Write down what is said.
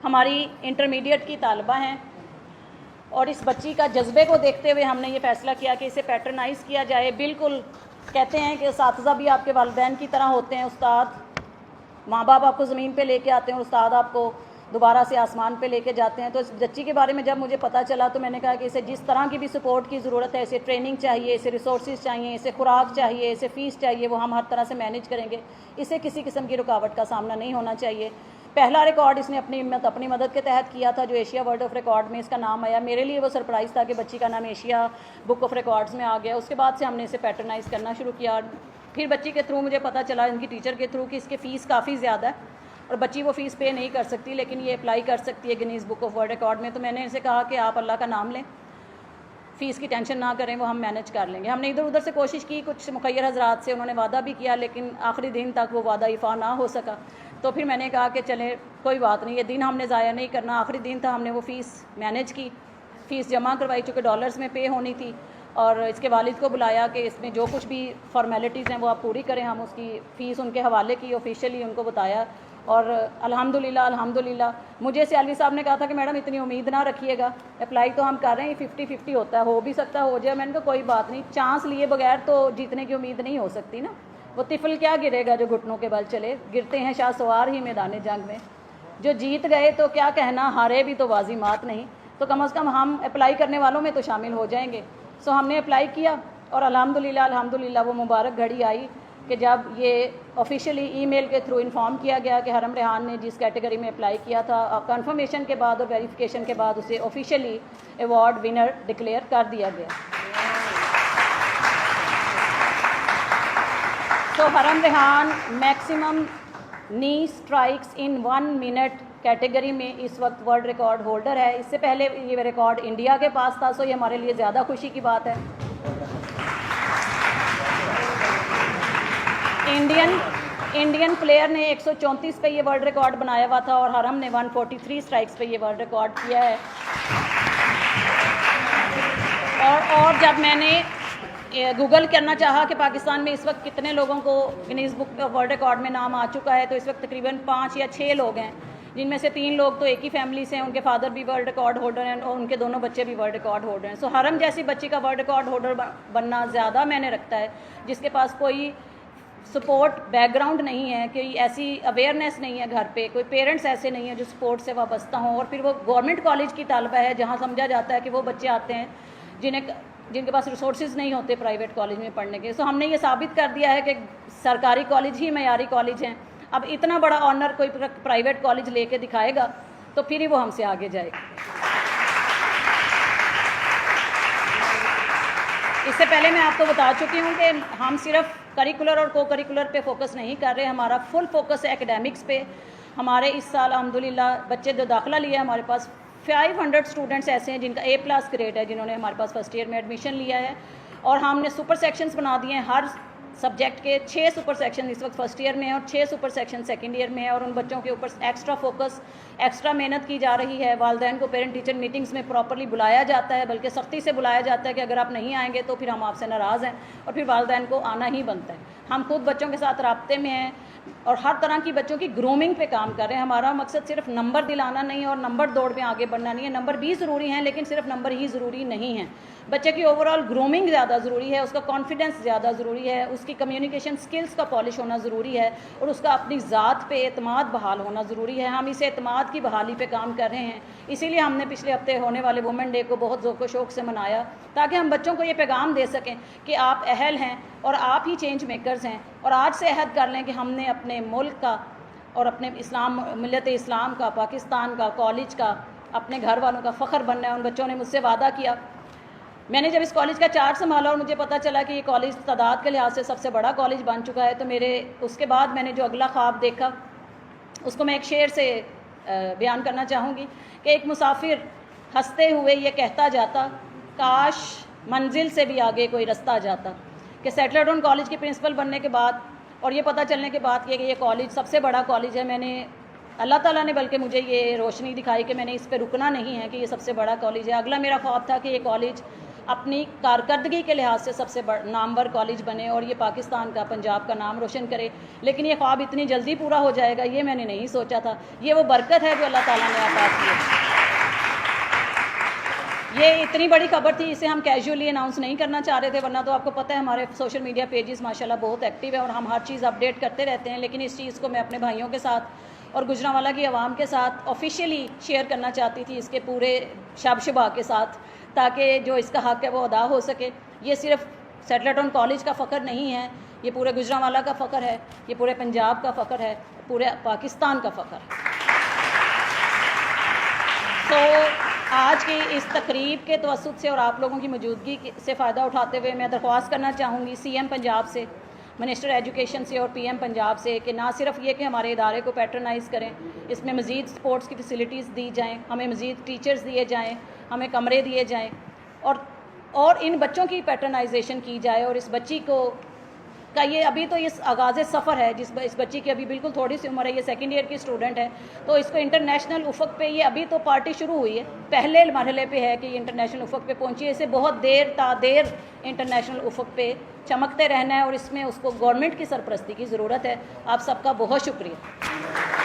ہماری انٹرمیڈیٹ کی طالبہ ہیں اور اس بچی کا جذبے کو دیکھتے ہوئے ہم نے یہ فیصلہ کیا کہ اسے پیٹرنائز کیا جائے. بالکل کہتے ہیں کہ اساتذہ بھی آپ کے والدین کی طرح ہوتے ہیں. استاد ماں باپ آپ کو زمین پہ لے کے آتے ہیں اور استاد آپ کو دوبارہ سے آسمان پہ لے کے جاتے ہیں. تو اس بچی کے بارے میں جب مجھے پتہ چلا تو میں نے کہا کہ اسے جس طرح کی بھی سپورٹ کی ضرورت ہے, اسے ٹریننگ چاہیے, اسے ریسورسز چاہیے, اسے خوراک چاہیے, اسے فیس چاہیے, وہ ہم ہر طرح سے مینیج کریں گے. اسے کسی قسم کی رکاوٹ کا سامنا نہیں ہونا چاہیے. پہلا ریکارڈ اس نے اپنی مدد کے تحت کیا تھا جو ایشیا ورلڈ آف ریکارڈ میں اس کا نام آیا. میرے لیے وہ سرپرائز تھا کہ بچی کا نام ایشیا بک آف ریکارڈز میں آ گیا. اس کے بعد سے ہم نے اسے پیٹرنائز کرنا شروع کیا. پھر بچی کے تھرو مجھے پتہ چلا, ان کی ٹیچر کے تھرو, کہ اس کی فیس کافی زیادہ ہے اور بچی وہ فیس پے نہیں کر سکتی, لیکن یہ اپلائی کر سکتی ہے Guinness book of world record میں. تو میں نے اسے کہا کہ آپ اللہ کا نام لیں, فیس کی ٹینشن نہ کریں, وہ ہم مینیج کر لیں گے. ہم نے ادھر ادھر سے کوشش کی کچھ مخیر حضرات سے, انہوں نے وعدہ بھی کیا لیکن آخری دن تک وہ وعدہ ایفا نہ ہو سکا. تو پھر میں نے کہا کہ چلیں کوئی بات نہیں, یہ دن ہم نے ضائع نہیں کرنا. آخری دن تھا, ہم نے وہ فیس مینیج کی, فیس جمع کروائی چونکہ ڈالرز میں پے ہونی تھی, اور اس کے والد کو بلایا کہ اس میں جو کچھ بھی فارمیلٹیز ہیں وہ آپ پوری کریں. ہم اس کی فیس ان کے حوالے کی, آفیشیلی ان کو بتایا. اور الحمدللہ مجھے سیالوی صاحب نے کہا تھا کہ میڈم اتنی امید نہ رکھیے گا, اپلائی تو ہم کر رہے ہیں, 50-50 ہوتا ہے, ہو بھی سکتا ہے ہو جائے. میں نے کہا کوئی بات نہیں, چانس لیے بغیر تو جیتنے کی امید نہیں ہو سکتی نا. وہ طفل کیا گرے گا جو گھٹنوں کے بل چلے, گرتے ہیں شاہ سوار ہی میدان جنگ میں. جو جیت گئے تو کیا کہنا, ہارے بھی تو بازی مات نہیں. تو کم از کم ہم اپلائی کرنے والوں میں تو شامل ہو جائیں گے. سو ہم نے اپلائی کیا اور الحمدللہ وہ مبارک گھڑی آئی کہ جب یہ آفیشیلی ای میل کے تھرو انفارم کیا گیا کہ حرم ریحان نے جس کیٹیگری میں اپلائی کیا تھا, کنفرمیشن کے بعد اور ویریفیکیشن کے بعد اسے آفیشیلی ایوارڈ ونر ڈکلیئر کر دیا گیا. تو حرم ریحان میکسیمم نی اسٹرائکس ان 1 منٹ کیٹیگری میں اس وقت ورلڈ ریکارڈ ہولڈر ہے. اس سے پہلے یہ ریکارڈ انڈیا کے پاس تھا, سو یہ ہمارے لیے زیادہ خوشی کی بات ہے. انڈین پلیئر نے 134 پہ یہ ورلڈ ریکارڈ بنایا ہوا تھا اور حرم نے 143 اسٹرائکس پہ یہ ورلڈ ریکارڈ کیا ہے. اور جب میں نے گوگل کرنا چاہا کہ پاکستان میں اس وقت کتنے لوگوں کو Guinness book of world record میں نام آ چکا ہے, تو اس وقت تقریباً 5 یا 6 لوگ ہیں, جن میں سے 3 لوگ تو ایک ہی فیملی سے ہیں, ان کے فادر بھی ورلڈ ریکارڈ ہولڈر ہیں اور ان کے دونوں بچے بھی ورلڈ ریکارڈ ہولڈر ہیں. سو حرم جیسی بچی کا ورلڈ ریکارڈ ہولڈر بننا زیادہ میں نے رکھتا ہے, جس کے پاس کوئی سپورٹ بیک گراؤنڈ نہیں ہے, کوئی ایسی اویئرنیس نہیں ہے گھر پہ, کوئی پیرنٹس ایسے نہیں ہیں جو سپورٹ سے وابستہ ہوں, اور پھر وہ گورنمنٹ کالج کی طالبہ ہے جہاں سمجھا جاتا ہے کہ وہ بچے آتے ہیں جن کے پاس ریسورسز نہیں ہوتے پرائیویٹ کالج میں پڑھنے کے. سو ہم نے یہ ثابت کر دیا ہے کہ سرکاری کالج ہی معیاری کالج ہیں. اب اتنا بڑا آنر کوئی پرائیویٹ کالج لے کے دکھائے گا تو پھر ہی وہ ہم سے آگے جائے گا. اس سے پہلے میں آپ کو بتا چکی ہوں کہ ہم صرف کریکولر اور کو کریکولر پہ فوکس نہیں کر رہے, ہمارا فل فوکس ہے ایکیڈیمکس پہ. ہمارے اس سال الحمدللہ بچے جو داخلہ لیا, ہمارے پاس 500 اسٹوڈنٹس ایسے ہیں جن کا A+ گریڈ ہے, جنہوں نے ہمارے پاس فرسٹ ایئر میں ایڈمیشن لیا ہے. اور ہم نے سپر سیکشنز بنا دیے ہیں, ہر سبجیکٹ کے 6 سپر سیکشن اس وقت فرسٹ ایئر میں ہیں اور 6 سپر سیکشن سیکنڈ ایئر میں ہیں, اور ان بچوں کے اوپر ایکسٹرا فوکس, ایکسٹرا محنت کی جا رہی ہے. والدین کو پیرنٹ ٹیچر میٹنگز میں پراپرلی بلایا جاتا ہے, بلکہ سختی سے بلایا جاتا ہے کہ اگر آپ نہیں آئیں گے تو پھر ہم آپ سے ناراض ہیں, اور پھر والدین کو آنا ہی بنتا ہے. ہم خود بچوں کے ساتھ رابطے میں ہیں اور ہر طرح کی بچوں کی گرومنگ پہ کام کر رہے ہیں. ہمارا مقصد صرف نمبر دلانا نہیں اور نمبر دوڑ میں آگے بڑھنا نہیں ہے. نمبر بھی ضروری ہیں لیکن صرف نمبر ہی ضروری نہیں ہیں. بچے کی اوور آل گرومنگ زیادہ ضروری ہے, اس کا کانفیڈنس زیادہ ضروری ہے, اس کی کمیونیکیشن سکلز کا پالش ہونا ضروری ہے, اور اس کا اپنی ذات پہ اعتماد بحال ہونا ضروری ہے. ہم اس اعتماد کی بحالی پہ کام کر رہے ہیں. اسی لیے ہم نے پچھلے ہفتے ہونے والے وومن ڈے کو بہت ذوق و شوق سے منایا, تاکہ ہم بچوں کو یہ پیغام دے سکیں کہ آپ اہل ہیں اور آپ ہی چینج میکرز ہیں. اور آج سے عہد کر لیں کہ ہم نے اپنے ملک کا اور اپنے ملت اسلام کا, پاکستان کا, کالج کا, اپنے گھر والوں کا فخر بننا ہے. ان بچوں نے مجھ سے وعدہ کیا. میں نے جب اس کالج کا چارج سنبھالا اور مجھے پتہ چلا کہ یہ کالج تعداد کے لحاظ سے سب سے بڑا کالج بن چکا ہے, تو اس کے بعد میں نے جو اگلا خواب دیکھا اس کو میں ایک شعر سے بیان کرنا چاہوں گی کہ ایک مسافر ہنستے ہوئے یہ کہتا جاتا, کاش منزل سے بھی آگے کوئی رستہ جاتا. کہ سیٹلر ڈاؤن کالج کے پرنسپل بننے کے بعد اور یہ پتہ چلنے کے بعد کہ یہ کالج سب سے بڑا کالج ہے, میں نے اللہ تعالیٰ نے بلکہ مجھے یہ روشنی دکھائی کہ میں نے اس پہ رکنا نہیں ہے کہ یہ سب سے بڑا کالج ہے. اگلا میرا خواب تھا کہ یہ کالج اپنی کارکردگی کے لحاظ سے سب سے نامور کالج بنے اور یہ پاکستان کا، پنجاب کا نام روشن کرے. لیکن یہ خواب اتنی جلدی پورا ہو جائے گا یہ میں نے نہیں سوچا تھا. یہ وہ برکت ہے جو اللہ تعالیٰ نے عطا کی ہے. یہ اتنی بڑی خبر تھی، اسے ہم کیجولی اناؤنس نہیں کرنا چاہ رہے تھے، ورنہ تو آپ کو پتہ ہے ہمارے سوشل میڈیا پیجز ماشاءاللہ بہت ایکٹیو ہے اور ہم ہر چیز اپڈیٹ کرتے رہتے ہیں. لیکن اس چیز کو میں اپنے بھائیوں کے ساتھ اور گجرانوالہ کی عوام کے ساتھ آفیشیلی شیئر کرنا چاہتی تھی، اس کے پورے شبہ کے ساتھ، تاکہ جو اس کا حق ہے وہ ادا ہو سکے. یہ صرف سیٹلر ٹاؤن کالج کا فخر نہیں ہے، یہ پورے گجرانوالہ کا فخر ہے، یہ پورے پنجاب کا فخر ہے، پورے پاکستان کا فخر ہے. تو آج کی اس تقریب کے توسط سے اور آپ لوگوں کی موجودگی سے فائدہ اٹھاتے ہوئے میں درخواست کرنا چاہوں گی سی ایم پنجاب سے، منسٹر ایجوکیشن سے اور پی ایم پنجاب سے کہ نہ صرف یہ کہ ہمارے ادارے کو پیٹرنائز کریں، اس میں مزید سپورٹس کی فیسلٹیز دی جائیں، ہمیں مزید ٹیچرز دیے جائیں، ہمیں کمرے دیے جائیں، اور ان بچوں کی پیٹرنائزیشن کی جائے. اور اس بچی کو کا یہ ابھی تو یہ آغاز سفر ہے، اس بچی کی ابھی بالکل تھوڑی سی عمر ہے، یہ سیکنڈ ایئر کی اسٹوڈنٹ ہے، تو اس کو انٹرنیشنل افق پہ یہ ابھی تو پارٹی شروع ہوئی ہے، پہلے مرحلے پہ ہے کہ یہ انٹرنیشنل افق پہ پہنچی ہے. اسے بہت دیر انٹرنیشنل افق پہ چمکتے رہنا ہے اور اس میں اس کو گورنمنٹ کی سرپرستی کی ضرورت ہے. آپ سب کا بہت شکریہ.